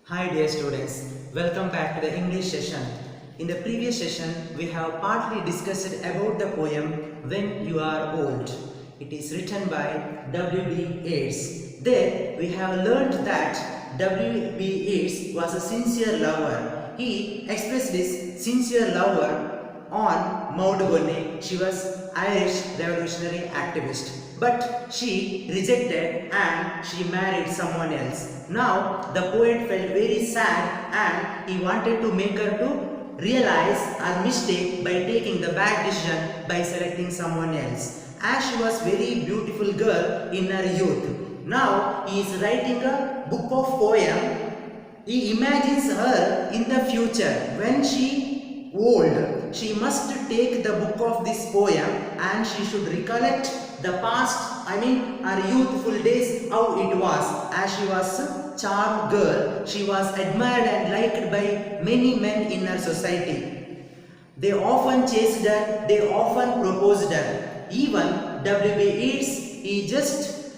Hi dear students, welcome back to the English session. In the previous session, we have partly discussed about the poem When You Are Old. It is written by W.B. Yeats. There we have learned that W.B. Yeats was a sincere lover. He expressed his sincere lover on Maud Gonne. She was Irish revolutionary activist. But she rejected and she married someone else. Now the poet felt very sad and he wanted to make her to realize her mistake by taking the bad decision by selecting someone else. As she was very beautiful girl in her youth. Now he is writing a book of poem. He imagines her in the future when she old. She must take the book of this poem and she should recollect the past, her youthful days, how it was. As she was a charmed girl, she was admired and liked by many men in her society. They often chased her, they often proposed her. Even W.B. Yeats, he just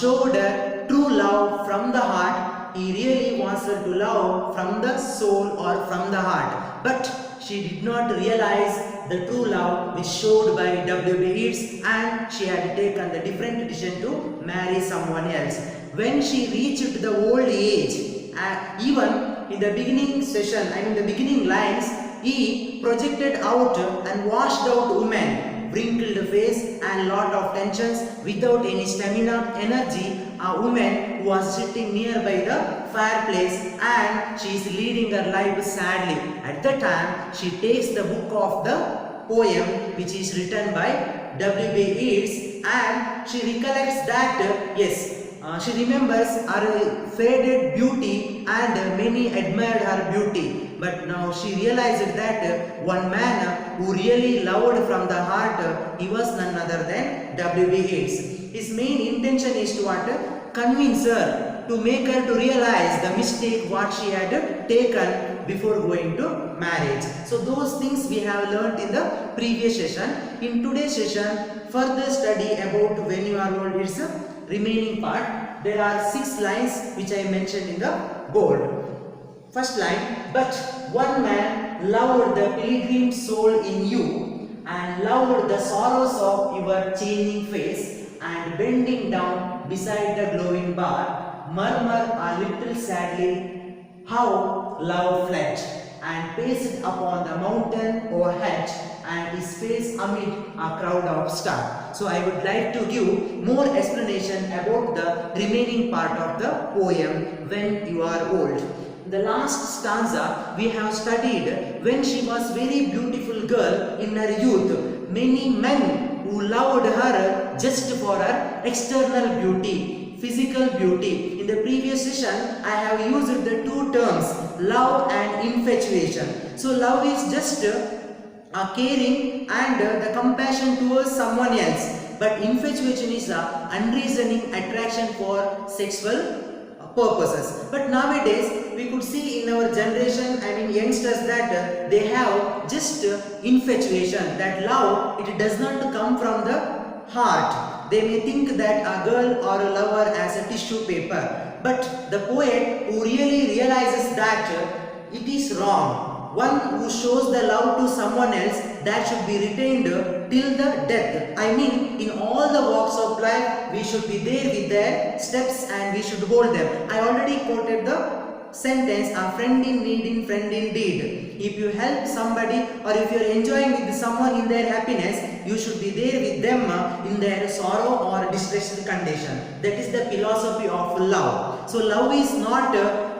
showed her true love from the heart. He really wants her to love from the soul or from the heart. But she did not realize the true love which showed by W.B. Yeats, and she had taken the different decision to marry someone else. When she reached the old age, even in the beginning session, the beginning lines, he projected out and washed out women, wrinkled face and lot of tensions without any stamina, energy. A woman who was sitting nearby the fireplace and she is leading her life sadly. At the time, she takes the book of the poem which is written by W.B. Yeats and she recollects that, she remembers her faded beauty and many admired her beauty. But now she realized that one man who really loved from the heart, he was none other than W.B. Yeats. His main intention is to what? Convince her, to make her to realize the mistake what she had taken before going to marriage. So those things we have learnt in the previous session. In today's session, further study about When You Are Old is the remaining part. There are 6 lines which I mentioned in the board. First line, but one man loved the pilgrim soul in you and loved the sorrows of your changing face, and bending down beside the glowing bar, murmur a little sadly how love fled, and paced upon the mountain overhead, and his face amid a crowd of stars. So I would like to give more explanation about the remaining part of the poem When You Are Old. The last stanza we have studied when she was very beautiful girl in her youth. Many men who loved her just for her external beauty, physical beauty. In the previous session, I have used the 2 terms, love and infatuation. So love is just a caring and the compassion towards someone else. But infatuation is a unreasoning attraction for sexual purposes. But nowadays we could see in our generation, youngsters, that they have just infatuation, that love, it does not come from the heart. They may think that a girl or a lover as a tissue paper, but the poet who really realizes that it is wrong. One who shows the love to someone else, that should be retained till the death. In all the walks of life, we should be there with their steps and we should hold them. I already quoted the sentence, a friend in need in friend indeed. If you help somebody or if you are enjoying with someone in their happiness, you should be there with them in their sorrow or distressed condition. That is the philosophy of love. So love is not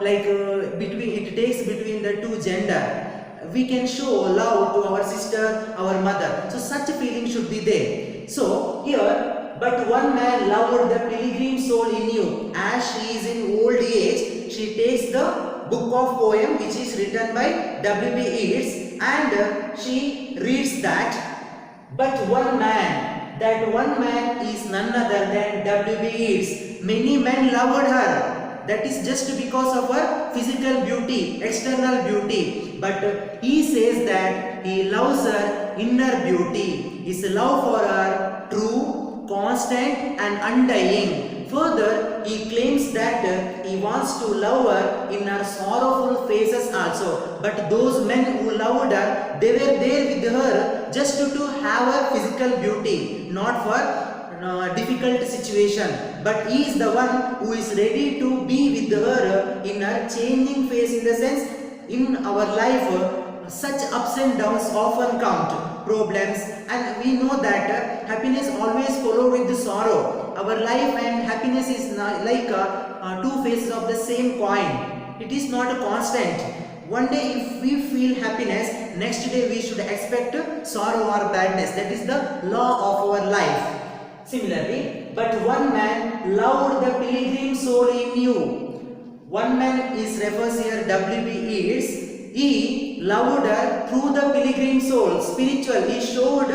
it takes between the 2 gender. We can show love to our sister, our mother. So such a feeling should be there. So here, but one man loved the pilgrim soul in you. As she is in old age, she takes the book of poem which is written by W.B. Yeats and she reads that, but one man, that one man is none other than W.B. Yeats. Many men loved her. That is just because of her physical beauty, external beauty. But he says that he loves her inner beauty. His love for her true, constant and undying. Further, he claims that he wants to love her in her sorrowful phases also. But those men who loved her, they were there with her just to have her physical beauty, not for difficult situation, but he is the one who is ready to be with her in her changing phase. In the sense, in our life such ups and downs often come to problems, and we know that happiness always follow with the sorrow. Our life and happiness is like two faces of the same coin. It is not a constant. One day if we feel happiness, next day we should expect sorrow or badness. That is the law of our life. Similarly, but one man loved the pilgrim soul he knew. One man is refers here W.B. Yeats. He loved her through the pilgrim soul, spiritual. He showed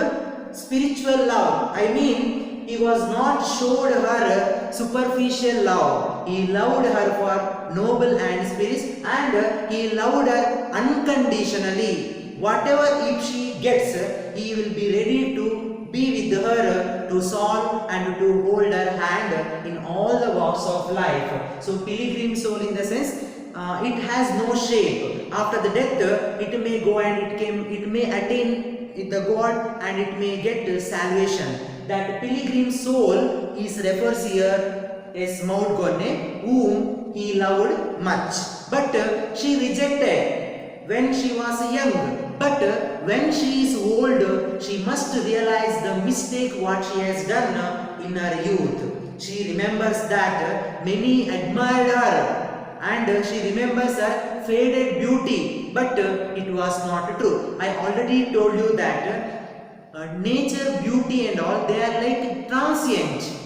spiritual love. I mean, he was not showed her superficial love. He loved her for noble and spirits, and he loved her unconditionally. Whatever if she gets, he will be ready to be with her to solve and to hold her hand in all the walks of life. So pilgrim soul, in the sense, it has no shape. After the death, it may go and it may attain the God, and it may get salvation. That pilgrim soul is refers here as Maud Gonne, whom he loved much, but she rejected when she was young. But when she is old, she must realize the mistake what she has done in her youth. She remembers that many admired her, and she remembers her faded beauty, but it was not true. I already told you that nature, beauty and all, they are like transient.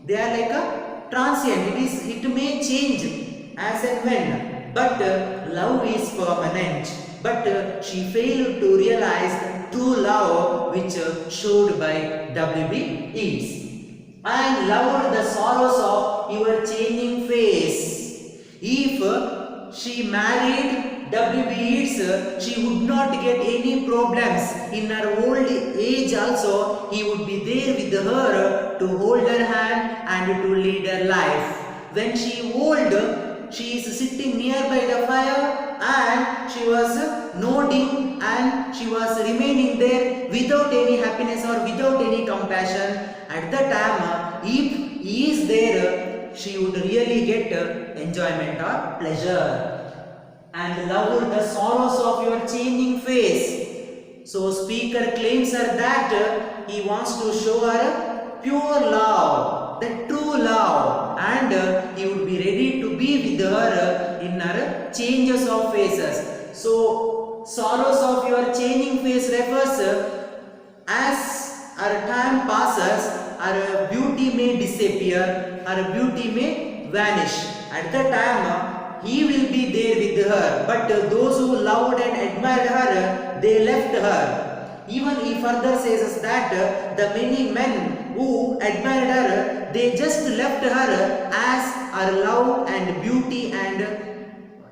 They are like a transient. It may change as and when, but love is permanent. But she failed to realize true love, which showed by W.B. Yeats. I loved the sorrows of your changing face. If she married W.B. Yeats, she would not get any problems. In her old age also, he would be there with her to hold her hand and to lead her life. When she old, she is sitting nearby the fire, and she was nodding, and she was remaining there without any happiness or without any compassion. At the time, if he is there, she would really get enjoyment or pleasure. And loved the sorrows of your changing face. So speaker claims her that he wants to show her pure love, the true love, and he would be ready to be with her in her changes of phases. So sorrows of your changing face refers as her time passes, her beauty may disappear, her beauty may vanish. At the time he will be there with her, but those who loved and admired her, they left her. Even he further says that the many men who admired her, they just left her as her love and beauty and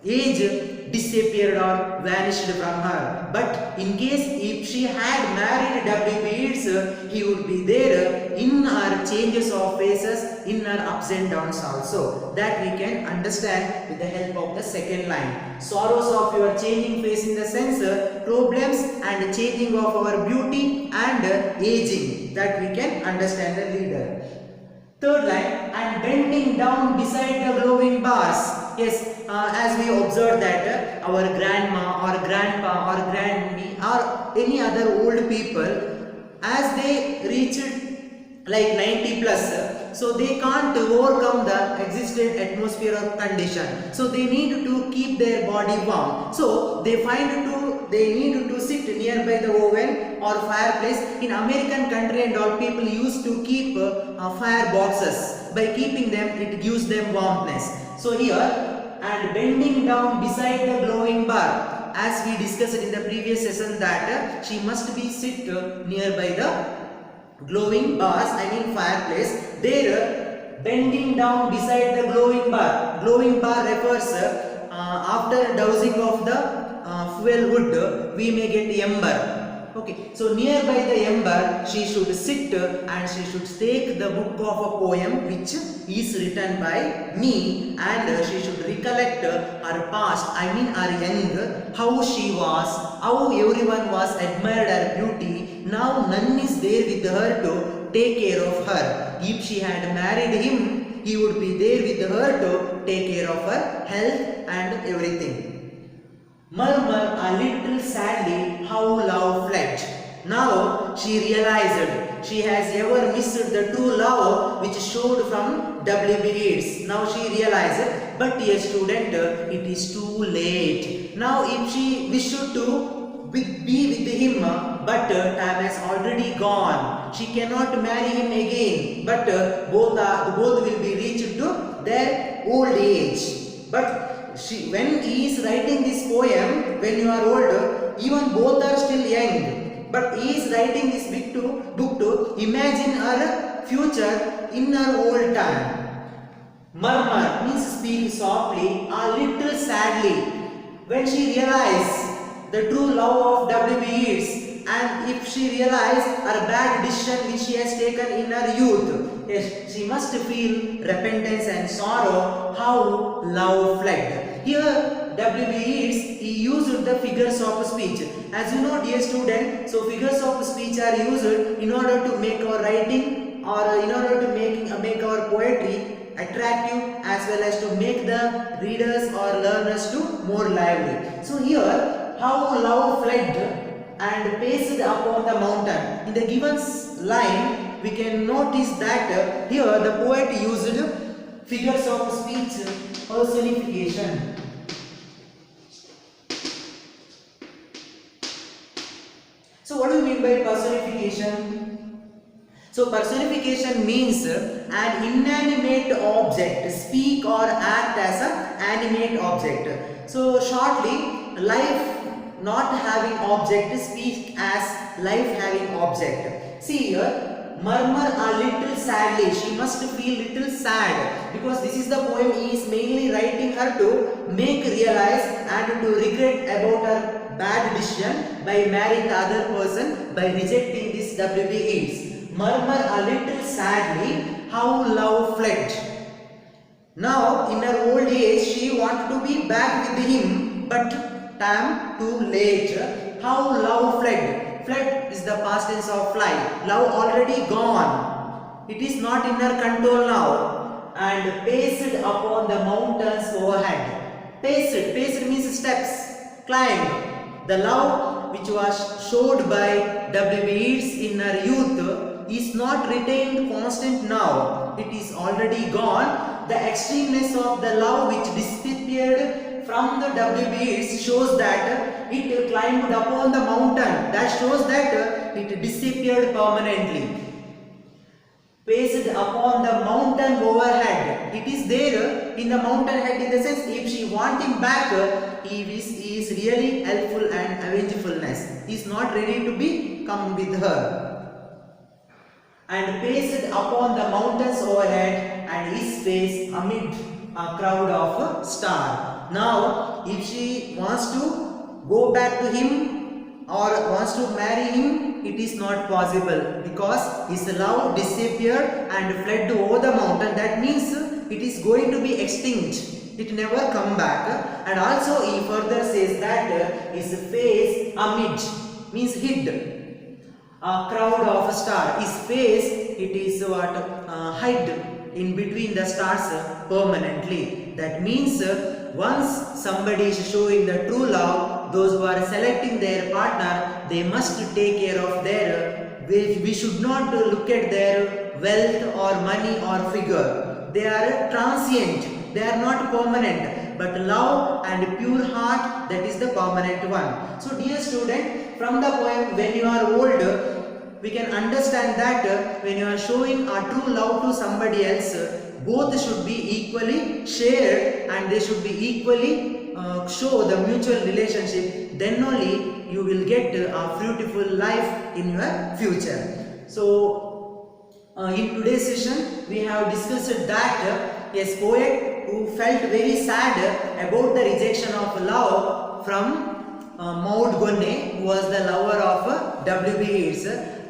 age disappeared or vanished from her. But in case if she had married W.B. Yeats, he would be there in her changes of phases, in her ups and downs also. That we can understand with the help of the second line. Sorrows of your changing face, in the sense problems and changing of our beauty and aging. That we can understand the reader. Third line, and bending down beside the glowing bars. Yes, as we observed that our grandma or grandpa or grandme or any other old people, as they reach like 90 plus, so they can't overcome the existing atmosphere or condition. So they need to keep their body warm. So they need to sit nearby the oven or fireplace. In American country and all, people used to keep fire boxes. By keeping them, it gives them warmness. So here, and bending down beside the glowing bar, as we discussed in the previous session that she must be sit nearby the glowing bars, I mean fireplace. There, bending down beside the glowing bar. Glowing bar refers after dousing of the fuel wood, we may get ember. Okay, so nearby the ember she should sit and she should take the book of a poem which is written by me, and she should recollect her past, I mean her young, how she was, how everyone was admired her beauty. Now none is there with her to take care of her. If she had married him, he would be there with her to take care of her health and everything. Murmur a little sadly how love fled. Now she realized she has ever missed the true love which showed from W.B. Yeats. Now she realized, but dear student, it is too late. Now if she wished to be with him, but time has already gone. She cannot marry him again, but both will be reached to their old age. But when he is writing this poem, when you are older, even both are still young. But he is writing this book to imagine her future in her old time. Murmur means speak softly, a little sadly. When she realized the true love of W.B. Yeats, and if she realized her bad decision which she has taken in her youth, yes, she must feel repentance and sorrow how love fled. Here W.B. Yeats, he used the figures of speech. As you know, dear student, so figures of speech are used in order to make our writing, or in order to make our poetry attractive, as well as to make the readers or learners to more lively. So here, how love fled and paced upon the mountain. In the given line, we can notice that here the poet used figures of speech personification. So what do you mean by personification? So personification means an inanimate object speak or act as an animate object. So shortly, life not having object speak as life having object. See here, murmur a little sadly. She must feel little sad, because this is the poem he is mainly writing her to make realize and to regret about her bad decision by marrying the other person, by rejecting this W.B. Yeats. Murmur a little sadly how love fled. Now in her old age she wanted to be back with him, but time too late. How love fled. Fled is the past tense of fly. Love already gone. It is not in her control now. And paced upon the mountains overhead. Paced means steps, climb. The love which was showed by W.B. Yeats in her youth is not retained constant now. It is already gone. The extremeness of the love which disappeared from the W.B. Yeats shows that it climbed upon the mountain. That shows that it disappeared permanently. Paced upon the mountain overhead. It is there in the mountain head, in the sense if she wants him back, he is really helpful and avengefulness. He is not ready to be come with her. And paced upon the mountains overhead, and his face amid a crowd of stars. Now, if she wants to go back to him or wants to marry him, it is not possible, because his love disappeared and fled over the mountain. That means it is going to be extinct. It never come back. And also he further says that his face amid means hid. A crowd of stars. His face, it is what hide in between the stars permanently. That means once somebody is showing the true love, those who are selecting their partner, they must take care of their, we should not look at their wealth or money or figure. They are transient, they are not permanent, but love and pure heart, that is the permanent one. So dear student, from the poem, when you are old, we can understand that when you are showing a true love to somebody else, both should be equally shared and they should be equally show the mutual relationship. Then only you will get a fruitful life in your future. So in today's session we have discussed that a poet who felt very sad about the rejection of love from Maud Gonne, who was the lover of W.B. Yeats.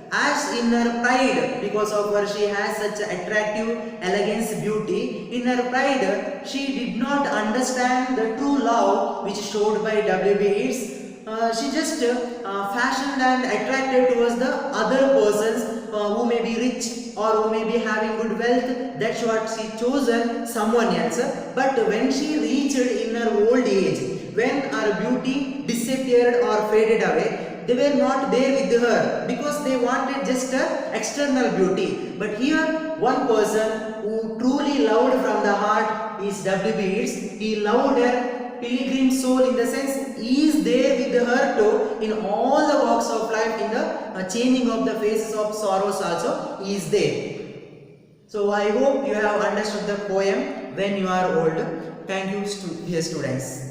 As in her pride, because of her she has such attractive elegance, beauty, in her pride she did not understand the true love which showed by W.B. Yeats. She just fashioned and attracted towards the other persons who may be rich or who may be having good wealth. That's what she chosen someone else. But when she reached in her old age, when her beauty disappeared or faded away, they were not there with her because they wanted just a external beauty. But here one person who truly loved from the heart is W.B. Yeats. He loved her pilgrim soul, in the sense he is there with her too in all the walks of life, in the changing of the phases of sorrows also he is there. So I hope you have understood the poem When You Are Old. Thank you dear students.